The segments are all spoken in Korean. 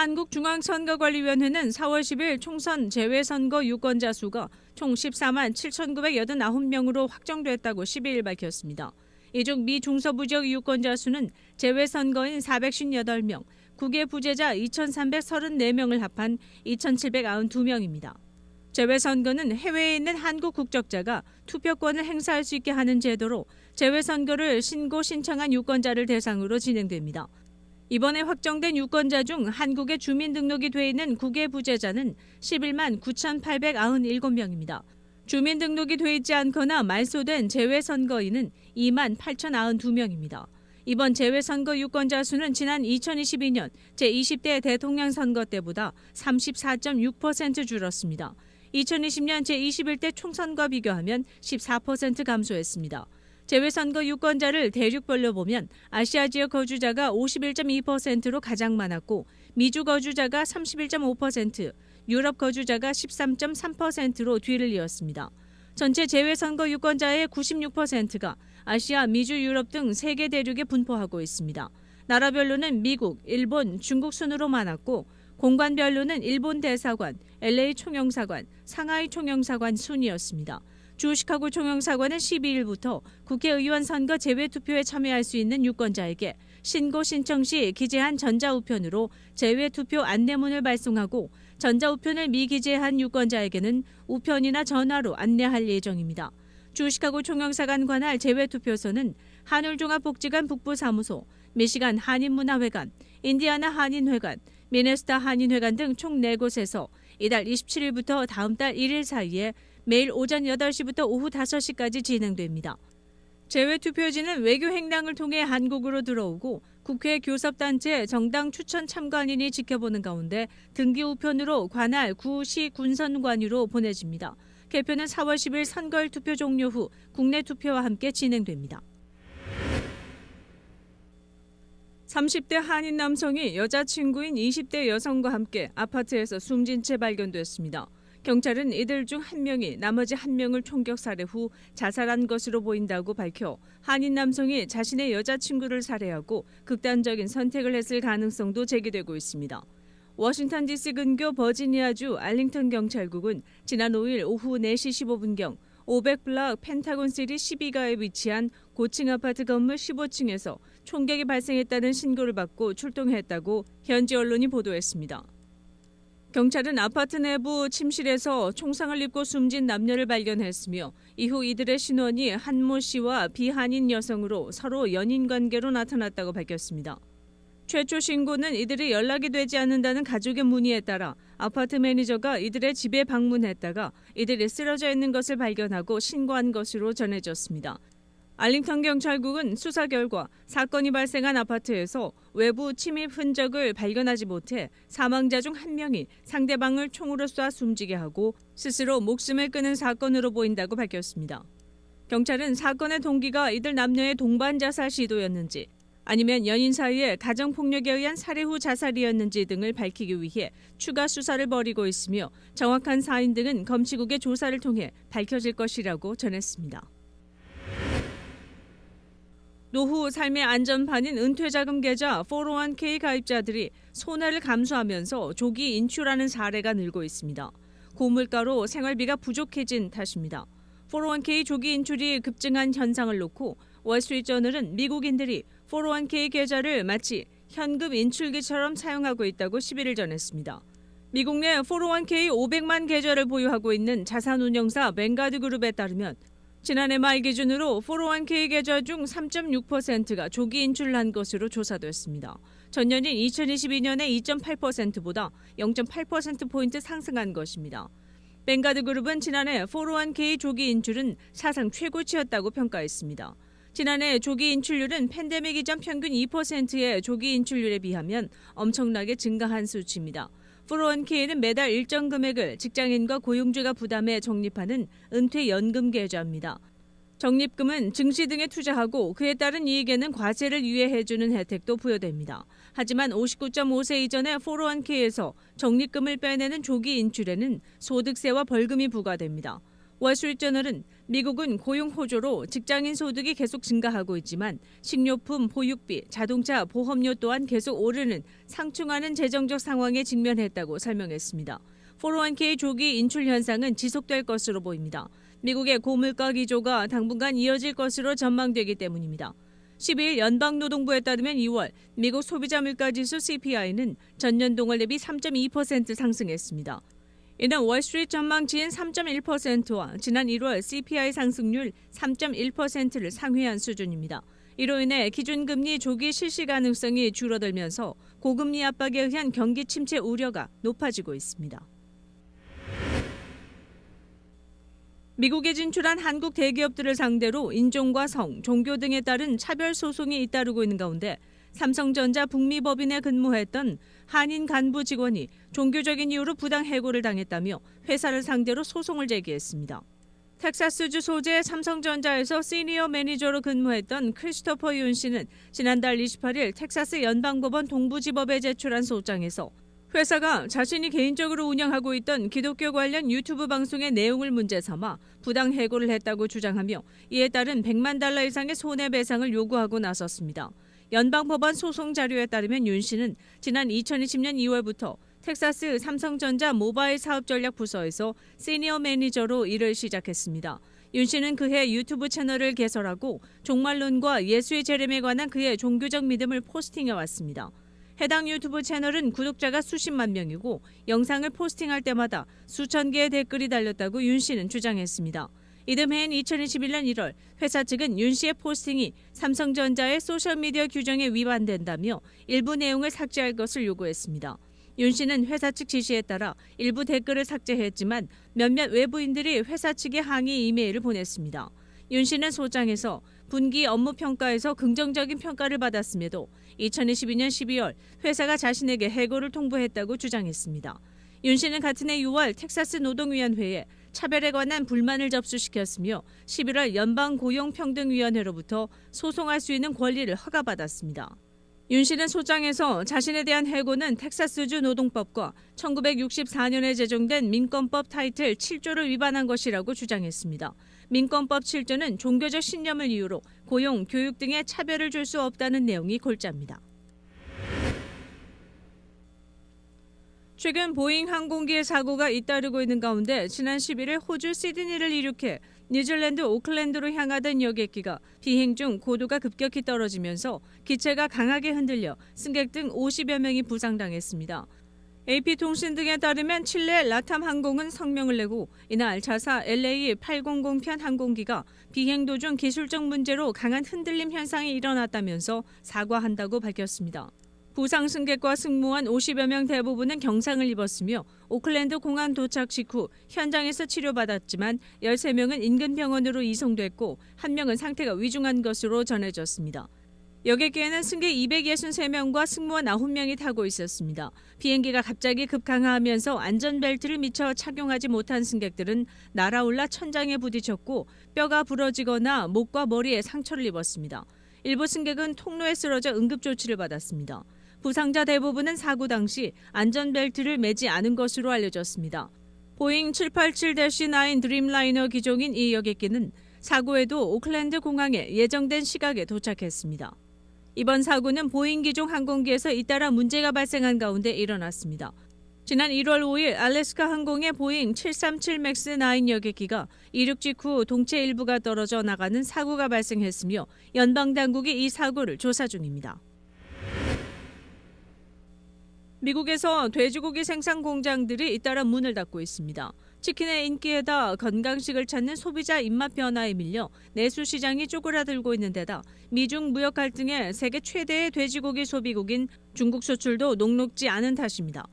한국중앙선거관리위원회는 4월 10일 총선 재외선거 유권자 수가 총 14만 7,989명으로 확정됐다고 12일 밝혔습니다. 이 중 미중서부 지역 유권자 수는 재외선거인 458명, 국외 부재자 2,334명을 합한 2,792명입니다. 재외선거는 해외에 있는 한국 국적자가 투표권을 행사할 수 있게 하는 제도로 재외선거를 신청한 유권자를 대상으로 진행됩니다. 이번에 확정된 유권자 중 한국에 주민등록이 돼 있는 국외 부재자는 11만 9,897명입니다. 주민등록이 돼 있지 않거나 말소된 재외선거인은 2만 8,092명입니다. 이번 재외선거 유권자 수는 지난 2022년 제20대 대통령 선거 때보다 34.6% 줄었습니다. 2020년 제21대 총선과 비교하면 14% 감소했습니다. 재외선거 유권자를 대륙별로 보면 아시아 지역 거주자가 51.2%로 가장 많았고 미주 거주자가 31.5%, 유럽 거주자가 13.3%로 뒤를 이었습니다. 전체 재외선거 유권자의 96%가 아시아, 미주, 유럽 등 세계 대륙에 분포하고 있습니다. 나라별로는 미국, 일본, 중국 순으로 많았고 공관별로는 일본 대사관, LA 총영사관, 상하이 총영사관 순이었습니다. 주 시카고 총영사관은 12일부터 국회의원 선거 재외투표에 참여할 수 있는 유권자에게 신고 신청 시 기재한 전자우편으로 재외투표 안내문을 발송하고 전자우편을 미기재한 유권자에게는 우편이나 전화로 안내할 예정입니다. 주 시카고 총영사관 관할 재외투표소는 한울종합복지관 북부사무소, 미시간 한인문화회관, 인디아나 한인회관, 미네소타 한인회관 등 총 4곳에서 이달 27일부터 다음 달 1일 사이에 매일 오전 8시부터 오후 5시까지 진행됩니다. 재외투표지는 외교행랑을 통해 한국으로 들어오고 국회 교섭단체 정당 추천 참관인이 지켜보는 가운데 등기 우편으로 관할 구, 시, 군선관위로 보내집니다. 개표는 4월 10일 선거일 투표 종료 후 국내 투표와 함께 진행됩니다. 30대 한인 남성이 여자친구인 20대 여성과 함께 아파트에서 숨진 채 발견됐습니다. 경찰은 이들 중 한 명이 나머지 한 명을 총격 살해 후 자살한 것으로 보인다고 밝혀 한인 남성이 자신의 여자친구를 살해하고 극단적인 선택을 했을 가능성도 제기되고 있습니다. 워싱턴 DC 근교 버지니아주 알링턴 경찰국은 지난 5일 오후 4시 15분경 500블럭 펜타곤시티 12가에 위치한 고층 아파트 건물 15층에서 총격이 발생했다는 신고를 받고 출동했다고 현지 언론이 보도했습니다. 경찰은 아파트 내부 침실에서 총상을 입고 숨진 남녀를 발견했으며 이후 이들의 신원이 한모 씨와 비한인 여성으로 서로 연인 관계로 나타났다고 밝혔습니다. 최초 신고는 이들이 연락이 되지 않는다는 가족의 문의에 따라 아파트 매니저가 이들의 집에 방문했다가 이들이 쓰러져 있는 것을 발견하고 신고한 것으로 전해졌습니다. 알링턴 경찰국은 수사 결과 사건이 발생한 아파트에서 외부 침입 흔적을 발견하지 못해 사망자 중 한 명이 상대방을 총으로 쏴 숨지게 하고 스스로 목숨을 끊은 사건으로 보인다고 밝혔습니다. 경찰은 사건의 동기가 이들 남녀의 동반 자살 시도였는지 아니면 연인 사이에 가정폭력에 의한 살해 후 자살이었는지 등을 밝히기 위해 추가 수사를 벌이고 있으며 정확한 사인 등은 검찰국의 조사를 통해 밝혀질 것이라고 전했습니다. 노후 삶의 안전판인 은퇴자금 계좌 401k 가입자들이 손해를 감수하면서 조기 인출하는 사례가 늘고 있습니다. 고물가로 생활비가 부족해진 탓입니다. 401k 조기 인출이 급증한 현상을 놓고 월스트리트저널은 미국인들이 401k 계좌를 마치 현금 인출기처럼 사용하고 있다고 11일 전했습니다. 미국 내 401k 500만 계좌를 보유하고 있는 자산운용사 뱅가드 그룹에 따르면 지난해 말 기준으로 401k 계좌 중 3.6%가 조기 인출한 것으로 조사됐습니다. 전년인 2022년의 2.8%보다 0.8%포인트 상승한 것입니다. 뱅가드 그룹은 지난해 401k 조기 인출은 사상 최고치였다고 평가했습니다. 지난해 조기 인출률은 팬데믹 이전 평균 2%의 조기 인출률에 비하면 엄청나게 증가한 수치입니다. 401k는 매달 일정 금액을 직장인과 고용주가 부담해 적립하는 은퇴연금 계좌입니다. 적립금은 증시 등에 투자하고 그에 따른 이익에는 과세를 유예해주는 혜택도 부여됩니다. 하지만 59.5세 이전의 401k에서 적립금을 빼내는 조기 인출에는 소득세와 벌금이 부과됩니다. 월스트리트저널은 미국은 고용 호조로 직장인 소득이 계속 증가하고 있지만 식료품, 보육비, 자동차, 보험료 또한 계속 오르는 상충하는 재정적 상황에 직면했다고 설명했습니다. 401k 조기 인출 현상은 지속될 것으로 보입니다. 미국의 고물가 기조가 당분간 이어질 것으로 전망되기 때문입니다. 12일 연방노동부에 따르면 2월 미국 소비자 물가지수 CPI는 전년 동월 대비 3.2% 상승했습니다. 이는 월스트리트 전망치인 3.1%와 지난 1월 CPI 상승률 3.1%를 상회한 수준입니다. 이로 인해 기준금리 조기 실시 가능성이 줄어들면서 고금리 압박에 의한 경기 침체 우려가 높아지고 있습니다. 미국에 진출한 한국 대기업들을 상대로 인종과 성, 종교 등에 따른 차별 소송이 잇따르고 있는 가운데 삼성전자 북미법인에 근무했던 한인 간부 직원이 종교적인 이유로 부당 해고를 당했다며 회사를 상대로 소송을 제기했습니다. 텍사스주 소재의 삼성전자에서 시니어 매니저로 근무했던 크리스토퍼 윤 씨는 지난달 28일 텍사스 연방법원 동부지법에 제출한 소장에서 회사가 자신이 개인적으로 운영하고 있던 기독교 관련 유튜브 방송의 내용을 문제 삼아 부당 해고를 했다고 주장하며 이에 따른 $100만 이상의 손해배상을 요구하고 나섰습니다. 연방법원 소송 자료에 따르면 윤 씨는 지난 2020년 2월부터 텍사스 삼성전자 모바일 사업 전략 부서에서 시니어 매니저로 일을 시작했습니다. 윤 씨는 그해 유튜브 채널을 개설하고 종말론과 예수의 재림에 관한 그의 종교적 믿음을 포스팅해 왔습니다. 해당 유튜브 채널은 구독자가 수십만 명이고 영상을 포스팅할 때마다 수천 개의 댓글이 달렸다고 윤 씨는 주장했습니다. 이듬해인 2021년 1월 회사 측은 윤 씨의 포스팅이 삼성전자의 소셜미디어 규정에 위반된다며 일부 내용을 삭제할 것을 요구했습니다. 윤 씨는 회사 측 지시에 따라 일부 댓글을 삭제했지만 몇몇 외부인들이 회사 측에 항의 이메일을 보냈습니다. 윤 씨는 소장에서 분기 업무 평가에서 긍정적인 평가를 받았음에도 2022년 12월 회사가 자신에게 해고를 통보했다고 주장했습니다. 윤 씨는 같은 해 6월 텍사스 노동위원회에 차별에 관한 불만을 접수시켰으며 11월 연방고용평등위원회로부터 소송할 수 있는 권리를 허가받았습니다. 윤 씨는 소장에서 자신에 대한 해고는 텍사스주 노동법과 1964년에 제정된 민권법 타이틀 7조를 위반한 것이라고 주장했습니다. 민권법 7조는 종교적 신념을 이유로 고용, 교육 등의 차별을 줄 수 없다는 내용이 골자입니다. 최근 보잉 항공기의 사고가 잇따르고 있는 가운데 지난 11일 호주 시드니를 이륙해 뉴질랜드 오클랜드로 향하던 여객기가 비행 중 고도가 급격히 떨어지면서 기체가 강하게 흔들려 승객 등 50여 명이 부상당했습니다. AP통신 등에 따르면 칠레 라탐 항공은 성명을 내고 이날 자사 LA800편 항공기가 비행 도중 기술적 문제로 강한 흔들림 현상이 일어났다면서 사과한다고 밝혔습니다. 부상 승객과 승무원 50여 명 대부분은 경상을 입었으며 오클랜드 공항 도착 직후 현장에서 치료받았지만 13명은 인근 병원으로 이송됐고 1명은 상태가 위중한 것으로 전해졌습니다. 여객기에는 승객 263명과 승무원 9명이 타고 있었습니다. 비행기가 갑자기 급강하하면서 안전벨트를 미처 착용하지 못한 승객들은 날아올라 천장에 부딪혔고 뼈가 부러지거나 목과 머리에 상처를 입었습니다. 일부 승객은 통로에 쓰러져 응급조치를 받았습니다. 부상자 대부분은 사고 당시 안전벨트를 매지 않은 것으로 알려졌습니다. 보잉 787-9 드림라이너 기종인 이 여객기는 사고에도 오클랜드 공항에 예정된 시각에 도착했습니다. 이번 사고는 보잉 기종 항공기에서 잇따라 문제가 발생한 가운데 일어났습니다. 지난 1월 5일 알래스카 항공의 보잉 737 맥스 9 여객기가 이륙 직후 동체 일부가 떨어져 나가는 사고가 발생했으며 연방당국이 이 사고를 조사 중입니다. 미국에서 돼지고기 생산 공장들이 잇따라 문을 닫고 있습니다. 치킨의 인기에다 건강식을 찾는 소비자 입맛 변화에 밀려 내수 시장이 쪼그라들고 있는 데다 미중 무역 갈등에 세계 최대의 돼지고기 소비국인 중국 수출도 녹록지 않은 탓입니다.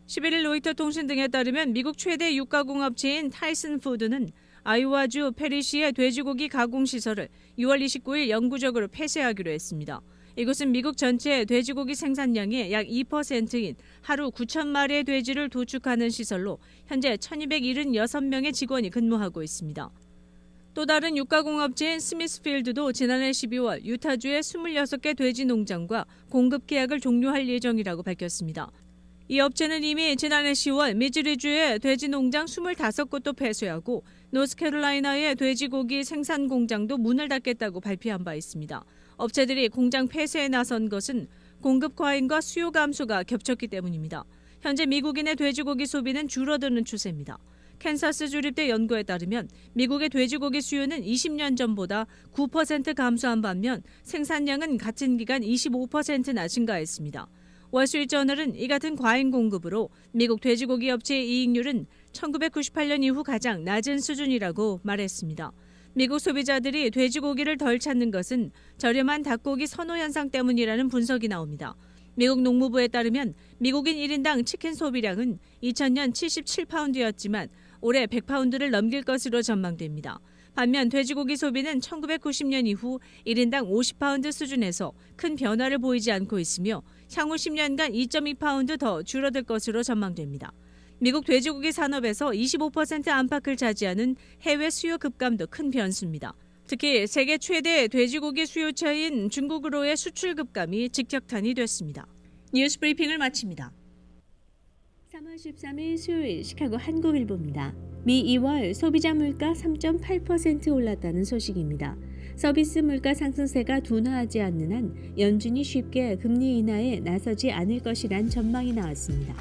11일 로이터 통신 등에 따르면 미국 최대 육가공업체인 타이슨 푸드는 아이오와주 페리시의 돼지고기 가공시설을 6월 29일 영구적으로 폐쇄하기로 했습니다. 이곳은 미국 전체 돼지고기 생산량의 약 2%인 하루 9천 마리의 돼지를 도축하는 시설로 현재 1,276명의 직원이 근무하고 있습니다. 또 다른 육가공업체인 스미스필드도 지난해 12월 유타주의 26개 돼지 농장과 공급 계약을 종료할 예정이라고 밝혔습니다. 이 업체는 이미 지난해 10월 미즈리주의 돼지 농장 25곳도 폐쇄하고 노스캐롤라이나의 돼지고기 생산 공장도 문을 닫겠다고 발표한 바 있습니다. 업체들이 공장 폐쇄에 나선 것은 공급 과잉과 수요 감소가 겹쳤기 때문입니다. 현재 미국인의 돼지고기 소비는 줄어드는 추세입니다. 캔사스 주립대 연구에 따르면 미국의 돼지고기 수요는 20년 전보다 9% 감소한 반면 생산량은 같은 기간 25%나 증가했습니다. 월스트리트저널은 이 같은 과잉 공급으로 미국 돼지고기 업체의 이익률은 1998년 이후 가장 낮은 수준이라고 말했습니다. 미국 소비자들이 돼지고기를 덜 찾는 것은 저렴한 닭고기 선호 현상 때문이라는 분석이 나옵니다. 미국 농무부에 따르면 미국인 1인당 치킨 소비량은 2000년 77파운드였지만 올해 100파운드를 넘길 것으로 전망됩니다. 반면 돼지고기 소비는 1990년 이후 1인당 50파운드 수준에서 큰 변화를 보이지 않고 있으며 향후 10년간 2.2파운드 더 줄어들 것으로 전망됩니다. 미국 돼지고기 산업에서 25% 안팎을 차지하는 해외 수요 급감도 큰 변수입니다. 특히 세계 최대 돼지고기 수요처인 중국으로의 수출 급감이 직격탄이 됐습니다. 뉴스 브리핑을 마칩니다. 3월 13일 수요일 시카고 한국일보입니다. 미 2월 소비자 물가 3.8% 올랐다는 소식입니다. 서비스 물가 상승세가 둔화하지 않는 한 연준이 쉽게 금리 인하에 나서지 않을 것이란 전망이 나왔습니다.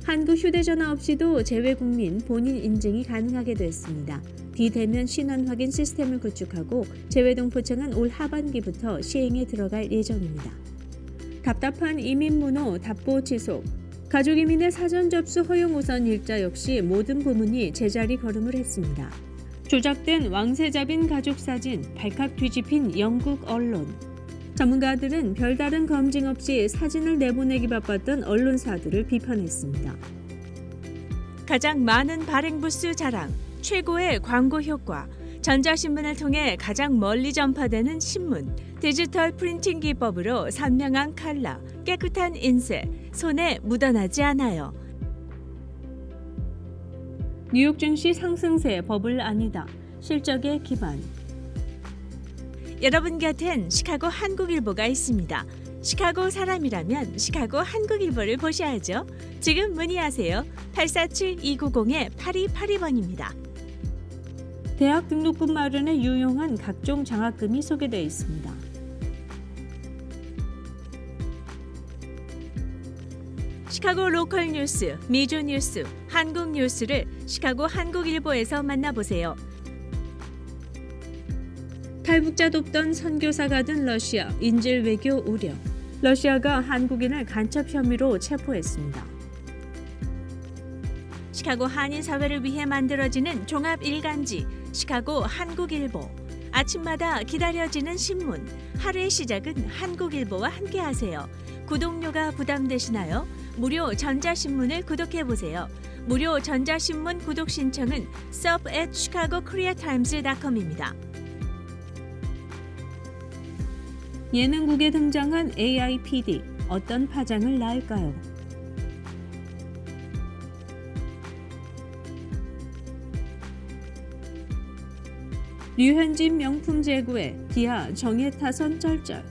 한국 휴대전화 없이도 재외국민 본인 인증이 가능하게 됐습니다. 비대면 신원 확인 시스템을 구축하고 재외동포청은 올 하반기부터 시행에 들어갈 예정입니다. 답답한 이민문호 답보 지속. 가족 이민의 사전 접수 허용 우선 일자 역시 모든 부문이 제자리 걸음을 했습니다. 조작된 왕세자빈 가족 사진, 발칵 뒤집힌 영국 언론. 전문가들은 별다른 검증 없이 사진을 내보내기 바빴던 언론사들을 비판했습니다. 가장 많은 발행 부수 자랑, 최고의 광고 효과, 전자신문을 통해 가장 멀리 전파되는 신문, 디지털 프린팅 기법으로 선명한 컬러, 깨끗한 인쇄, 손에 묻어나지 않아요. 뉴욕 증시 상승세 버블 아니다. 실적에 기반. 여러분 곁엔 시카고 한국일보가 있습니다. 시카고 사람이라면 시카고 한국일보를 보셔야죠. 지금 문의하세요. 847-290-8282번입니다. 대학 등록금 마련에 유용한 각종 장학금이 소개되어 있습니다. 시카고 로컬 뉴스, 미주 뉴스, 한국 뉴스를 시카고 한국일보에서 만나보세요. 탈북자 돕던 선교사가 든 러시아, 인질 외교 우려. 러시아가 한국인을 간첩 혐의로 체포했습니다. 시카고 한인 사회를 위해 만들어지는 종합 일간지, 시카고 한국일보. 아침마다 기다려지는 신문, 하루의 시작은 한국일보와 함께하세요. 구독료가 부담되시나요? 무료 전자신문을 구독해보세요. 무료 전자신문 구독 신청은 sub@chicagokoreatimes.com입니다. 예능국에 등장한 AI PD, 어떤 파장을 낳을까요? 류현진 명품 재구에 기아 정예타선 쩔쩔.